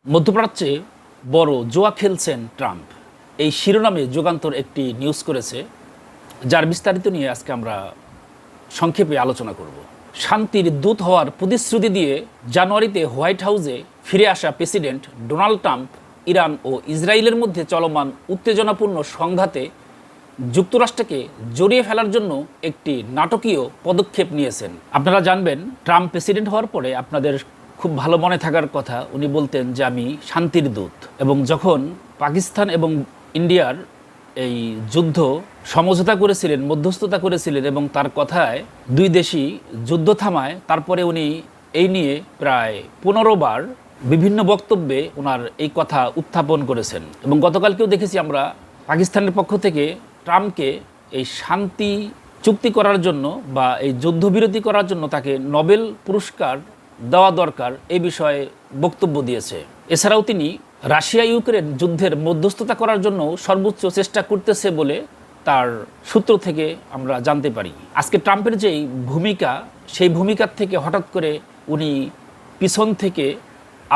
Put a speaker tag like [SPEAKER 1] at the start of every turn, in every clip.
[SPEAKER 1] মধ্যপ্রাচ্যে বড় জুয়া খেলছেন ট্রাম্প, এই শিরোনামে যুগান্তর একটি নিউজ করেছে, যার বিস্তারিত নিয়ে আজকে আমরা সংক্ষেপে আলোচনা করব। শান্তির দূত হওয়ার প্রতিশ্রুতি দিয়ে জানুয়ারিতে হোয়াইট হাউসে ফিরে আসা প্রেসিডেন্ট ডোনাল্ড ট্রাম্প ইরান ও ইসরায়েলের মধ্যে চলমান উত্তেজনাপূর্ণ সংঘাতে যুক্তরাষ্ট্রকে জড়িয়ে ফেলার জন্য একটি নাটকীয় পদক্ষেপ নিয়েছেন। আপনারা জানবেন, ট্রাম্প প্রেসিডেন্ট হওয়ার পরে আপনাদের খুব ভালো মনে থাকার কথা, উনি বলতেন যে আমি শান্তির দূত। এবং যখন পাকিস্তান এবং ইন্ডিয়ার এই যুদ্ধ সমঝোতা করেছিলেন, মধ্যস্থতা করেছিলেন এবং তার কথায় দুই দেশই যুদ্ধ থামায়, তারপরে উনি এই নিয়ে প্রায় 15 বার বিভিন্ন বক্তব্যে ওনার এই কথা উত্থাপন করেছেন। এবং গতকালকেও দেখেছি আমরা পাকিস্তানের পক্ষ থেকে ট্রাম্পকে এই শান্তি চুক্তি করার জন্য বা এই যুদ্ধবিরতি করার জন্য তাকে নোবেল পুরস্কার দেওয়া দরকার এই বিষয়ে বক্তব্য দিয়েছে। এছাড়াও তিনি রাশিয়া ইউক্রেন যুদ্ধের মধ্যস্থতা করার জন্য সর্বোচ্চ চেষ্টা করতেছে বলে তার সূত্র থেকে আমরা জানতে পারি। আজকে ট্রাম্পের যেই ভূমিকা, সেই ভূমিকার থেকে হঠাৎ করে উনি পিছন থেকে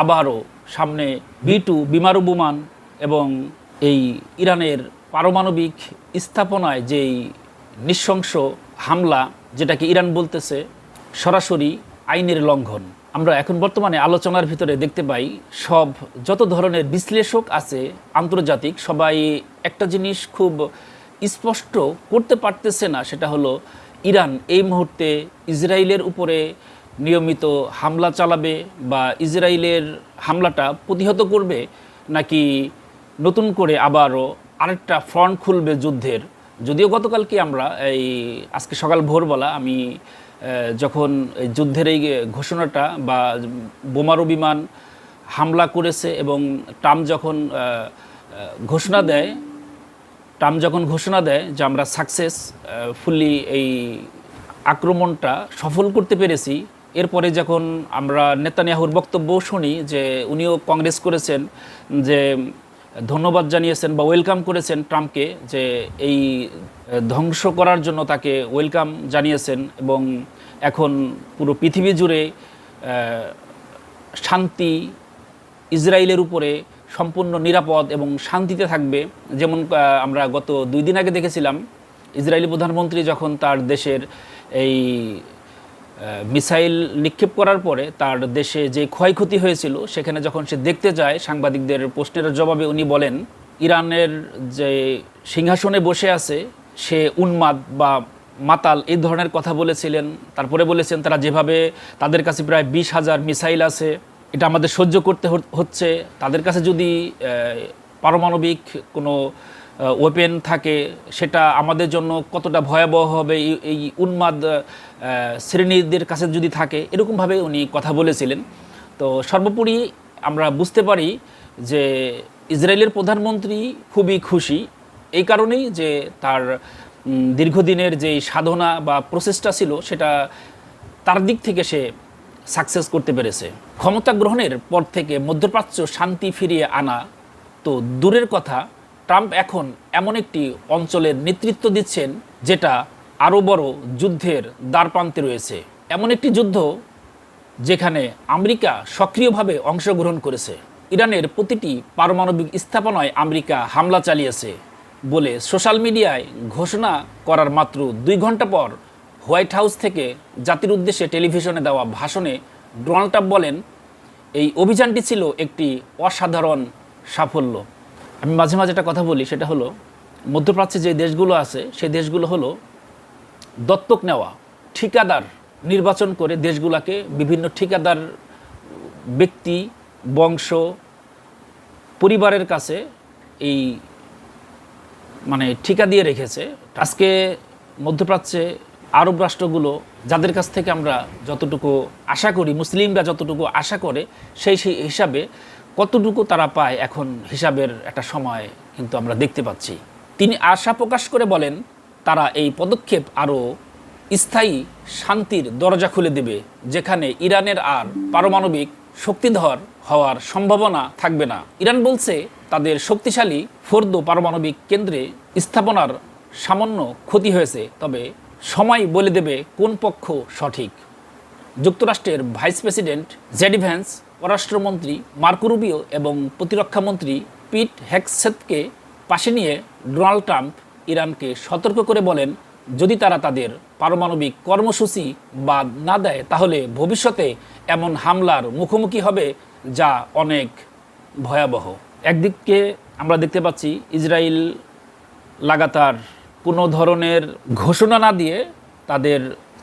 [SPEAKER 1] আবারও সামনে B-2 বিমারু বিমান এবং এই ইরানের পারমাণবিক স্থাপনায় যেই নৃশংস হামলা, যেটাকে ইরান বলতেছে সরাসরি আইনের লঙ্ঘন। আমরা এখন বর্তমানে আলোচনার ভিতরে দেখতে পাই যত ধরনের বিশ্লেষক আছে আন্তর্জাতিক, সবাই একটা জিনিস খুব স্পষ্ট করতে পারতেছে না, সেটা হলো ইরান এই মুহূর্তে ইসরায়েলের উপরে নিয়মিত হামলা চালাবে বা ইসরায়েলের হামলাটা প্রতিহত করবে, নাকি নতুন করে আবারও আরেকটা ফ্রন্ট খুলবে যুদ্ধের। যদিও গতকালকে আমরা আজকে সকাল ভোরবেলা আমি যখন এই যুদ্ধের এই ঘোষণাটা বা বোমারু বিমান হামলা করেছে এবং ট্রাম্প যখন ঘোষণা দেয় যে আমরা সাকসেসফুলি এই আক্রমণটা সফল করতে পেরেছি, এরপরে যখন আমরা নেতানিয়াহুর বক্তব্য শুনি যে উনিও কংগ্রেস করেছেন, যে ধন্যবাদ জানিয়েছেন বা ওয়েলকাম করেছেন ট্রাম্পকে, যে এই ধ্বংস করার জন্য তাকে ওয়েলকাম জানিয়েছেন এবং এখন পুরো পৃথিবী জুড়ে শান্তি ইসরায়েলের উপরে সম্পূর্ণ নিরাপদ এবং শান্তিতে থাকবে। যেমন আমরা গত 2 দিন আগে দেখেছিলাম ইসরায়েলি প্রধানমন্ত্রী যখন তার দেশের এই মিসাইল নিক্ষেপ করার পরে তার দেশে যে ক্ষয়ক্ষতি হয়েছিল, সেখানে যখন সে দেখতে যায়, সাংবাদিকদের প্রশ্নের জবাবে উনি বলেন ইরানের যে সিংহাসনে বসে আছে সে উন্মাদ বা মাতাল, এই ধরনের কথা বলেছিলেন। তারপরে বলেছেন তারা যেভাবে, তাদের কাছে প্রায় 20,000 মিসাইল আছে, এটা আমাদের সহ্য করতে হচ্ছে, তাদের কাছে যদি পারমাণবিক কোনো ওয়েপেন থাকে সেটা আমাদের জন্য কতটা ভয়াবহ হবে এই উন্মাদ শ্রেণীদের কাছে যদি থাকে, এরকমভাবে উনি কথা বলেছিলেন। তো সর্বোপরি আমরা বুঝতে পারি যে ইসরায়েলের প্রধানমন্ত্রী খুবই খুশি, এই কারণেই যে তার দীর্ঘদিনের যে সাধনা বা প্রচেষ্টা ছিল সেটা তার দিক থেকে সে সাকসেস করতে পেরেছে। ক্ষমতা গ্রহণের পর থেকে মধ্যপ্রাচ্য শান্তি ফিরিয়ে আনা তো দূরের কথা, ট্রাম্প এখন এমন একটি অঞ্চলের নেতৃত্ব দিচ্ছেন যেটা আরও বড় যুদ্ধের দ্বারপ্রান্তে রয়েছে। এমন একটি যুদ্ধ যেখানে আমেরিকা সক্রিয়ভাবে অংশগ্রহণ করেছে। ইরানের প্রতিটি পারমাণবিক স্থাপনায় আমেরিকা হামলা চালিয়েছে বলে সোশ্যাল মিডিয়ায় ঘোষণা করার মাত্র 2 ঘন্টা পর হোয়াইট হাউস থেকে জাতির উদ্দেশ্যে টেলিভিশনে দেওয়া ভাষণে ডোনাল্ড ট্রাম্প বলেন এই অভিযানটি ছিল একটি অসাধারণ সাফল্য। আমি মাঝে মাঝে একটা কথা বলি, সেটা হলো মধ্যপ্রাচ্যে যে দেশগুলো আছে সেই দেশগুলো হলো দত্তক নেওয়া, ঠিকাদার নির্বাচন করে দেশগুলোকে বিভিন্ন ঠিকাদার ব্যক্তি, বংশ, পরিবারের কাছে এই ঠিকা দিয়ে রেখেছে। আজকে মধ্যপ্রাচ্যে আরব রাষ্ট্রগুলো যাদের কাছ থেকে আমরা যতটুকু আশা করি, মুসলিমরা যতটুকু আশা করে, সেই হিসাবে কতটুকু তারা পায় এখন হিসাবের একটা সময় কিন্তু আমরা দেখতে পাচ্ছি। তিনি আশা প্রকাশ করে বলেন তারা এই পদক্ষেপ আরও স্থায়ী শান্তির দরজা খুলে দেবে, যেখানে ইরানের আর পারমাণবিক শক্তিধর হওয়ার সম্ভাবনা থাকবে না। ইরান বলছে তাদের শক্তিশালী ফোর্দো পারমাণবিক কেন্দ্রে স্থাপনার সামান্য ক্ষতি হয়েছে, তবে সময় বলে দেবে কোন পক্ষ সঠিক। যুক্তরাষ্ট্রের ভাইস প্রেসিডেন্ট জেডি ভ্যান্স পররাষ্ট্রমন্ত্রী মার্কো রুবিও এবং প্রতিরক্ষামন্ত্রী পিট হেগসেথকে পাশে নিয়ে ডোনাল্ড ট্রাম্প ইরানকে সতর্ক করে বলেন, যদি তারা তাদের পারমাণবিক কর্মসূচি বাদ না দেয় তাহলে ভবিষ্যতে এমন হামলার মুখোমুখি হবে যা অনেক ভয়াবহ। একদিকে আমরা দেখতে পাচ্ছি ইসরায়েল লাগাতার কোনো ধরনের ঘোষণা না দিয়ে তাদের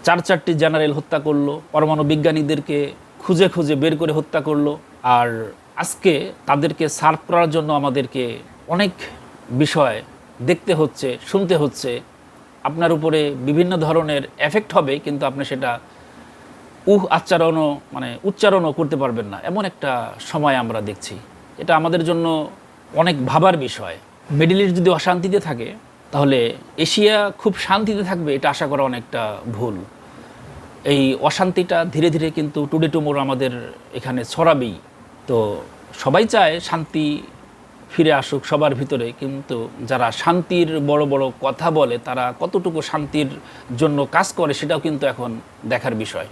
[SPEAKER 1] 4টি জেনারেল হত্যা করলো, পরমাণু বিজ্ঞানীদেরকে খুঁজে খুঁজে বের করে হত্যা করলো। আর আজকে তাদেরকে সার্ভ করার জন্য আমাদেরকে অনেক বিষয় দেখতে হচ্ছে, শুনতে হচ্ছে। আপনার উপরে বিভিন্ন ধরনের এফেক্ট হবে, কিন্তু আপনি সেটা উচ্চারণও করতে পারবেন না, এমন একটা সময় আমরা দেখছি। এটা আমাদের জন্য অনেক ভাবার বিষয়। মিডল ইস্ট যদি অশান্তিতে থাকে তাহলে এশিয়া খুব শান্তিতে থাকবে, এটা আশা করা অনেকটা ভুল। এই অশান্তিটা ধীরে ধীরে কিন্তু টুডে টুমোর আমাদের এখানে ছড়াবেই। তো সবাই চায় শান্তি ফিরে আসুক সবার ভিতরে, কিন্তু যারা শান্তির বড় বড় কথা বলে তারা কতটুকু শান্তির জন্য কাজ করে সেটাও কিন্তু এখন দেখার বিষয়।